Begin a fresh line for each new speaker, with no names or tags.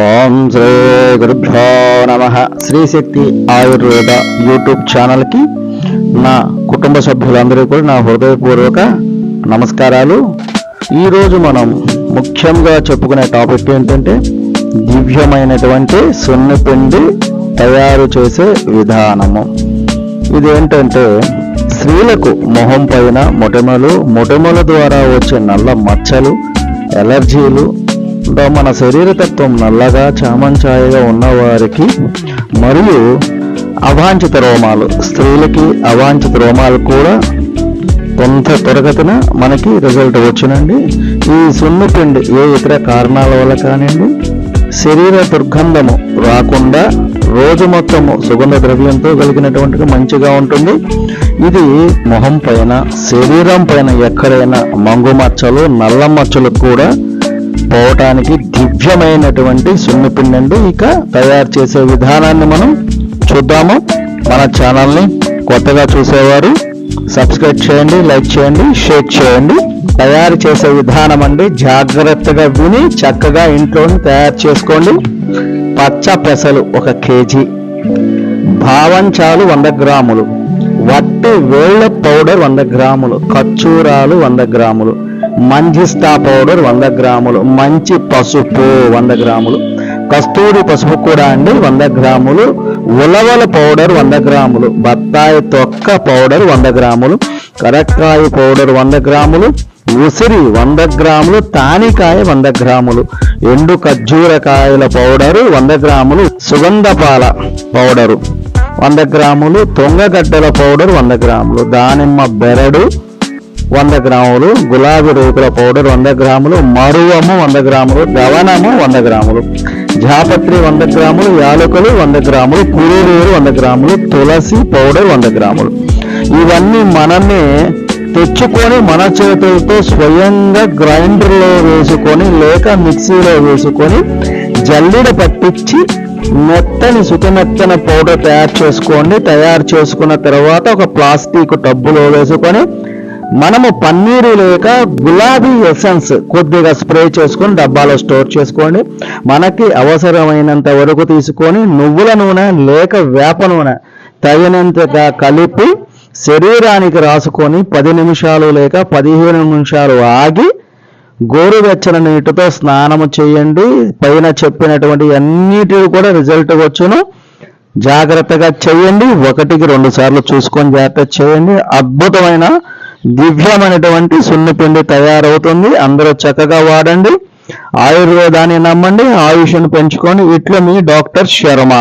ఓం శ్రీ గురుభ్యో నమః. శ్రీశక్తి ఆయుర్వేద యూట్యూబ్ ఛానల్కి నా కుటుంబ సభ్యులందరికీ కూడా నా హృదయపూర్వక నమస్కారాలు. ఈరోజు మనం ముఖ్యంగా చెప్పుకునే టాపిక్ ఏంటంటే దివ్యమైనటువంటి సున్నపిండి తయారు చేసే విధానము. ఇదేంటంటే స్త్రీలకు మొహం పైన మొటిమల ద్వారా వచ్చే నల్ల మచ్చలు, ఎలర్జీలు, మన శరీరతత్వం నల్లగా చామంచాయగా ఉన్నవారికి, మరియు అవాంఛిత రోమాలు, స్త్రీలకి అవాంఛిత రోమాలు కూడా కొంత త్వరగతిన మనకి రిజల్ట్ వచ్చునండి. ఈ సున్నపిండి ఏ ఇతర కారణాల వల్ల కానివ్వండి శరీర దుర్గంధము రాకుండా రోజు మొత్తము సుగంధ ద్రవ్యంతో కలిగినటువంటి మంచిగా ఉంటుంది. ఇది మొహం పైన, శరీరం పైన ఎక్కడైనా మంగు మచ్చలు, నల్ల మచ్చలు కూడా పోవటానికి దివ్యమైనటువంటి సున్నపిండి అండి. ఇక తయారు చేసే విధానాన్ని మనం చూద్దాము. మన ఛానల్ని కొత్తగా చూసేవారు సబ్స్క్రైబ్ చేయండి, లైక్ చేయండి, షేర్ చేయండి. తయారు చేసే విధానం అండి జాగ్రత్తగా విని చక్కగా ఇంట్లోనే తయారు చేసుకోండి. పచ్చ పెసలు 1 కేజీ, భావంచాలు 100 గ్రాములు, వట్టి వేళ్ళ పౌడర్ 100 గ్రాములు, ఖర్జూరాలు 100 గ్రాములు, మంజిస్తా పౌడర్ 100 గ్రాములు, మంచి పసుపు 100 గ్రాములు, కస్తూరి పసుపు కూడా అండి 100 గ్రాములు, ఉలవల పౌడర్ 100 గ్రాములు, బత్తాయి తొక్క పౌడర్ 100 గ్రాములు, కరక్కాయ పౌడర్ 100 గ్రాములు, ఉసిరి 100 గ్రాములు, తానికాయ 100 గ్రాములు, ఎండు ఖర్జూరకాయల పౌడరు 100 గ్రాములు, సుగంధపాల పౌడరు 100 గ్రాములు, తొంగగడ్డల పౌడర్ 100 గ్రాములు, దానిమ్మ బెరడు 100 గ్రాములు, గులాబీ రేకుల పౌడర్ 100 గ్రాములు, మరువము 100 గ్రాములు, దవనము 100 గ్రాములు, జాపత్రి 100 గ్రాములు, యాలకులు 100 గ్రాములు, కురువేరు 100 గ్రాములు, తులసి పౌడర్ 100 గ్రాములు. ఇవన్నీ మనమే తెచ్చుకొని మన చేతులతో స్వయంగా గ్రైండర్లో వేసుకొని లేక మిక్సీలో వేసుకొని జల్లిడ పట్టించి మెత్తని సుఖమెత్తన పౌడర్ తయారు చేసుకోండి. తయారు చేసుకున్న తర్వాత ఒక ప్లాస్టిక్ టబ్బులో వేసుకొని మనము పన్నీరు లేక గులాబీ ఎసెన్స్ కొద్దిగా స్ప్రే చేసుకొని డబ్బాలో స్టోర్ చేసుకోండి. మనకి అవసరమైనంత వరకు తీసుకొని నువ్వుల నూనె లేక వేప నూనె తగినంతగా కలిపి శరీరానికి రాసుకొని 10 నిమిషాలు లేక 15 నిమిషాలు ఆగి గోరువెచ్చని నీటితో స్నానము చేయండి. పైన చెప్పినటువంటి అన్నిటి కూడా రిజల్ట్ వచ్చును. జాగ్రత్తగా చేయండి. 1కి 2 సార్లు చూసుకొని జాగ్రత్త చేయండి. అద్భుతమైన దివ్యమైనటువంటి సున్నపిండి తయారవుతుంది. అందరూ చక్కగా వాడండి. ఆయుర్వేదాన్ని నమ్మండి, ఆయుష్ను పెంచుకోండి. ఇట్లా మీ డాక్టర్ శర్మ.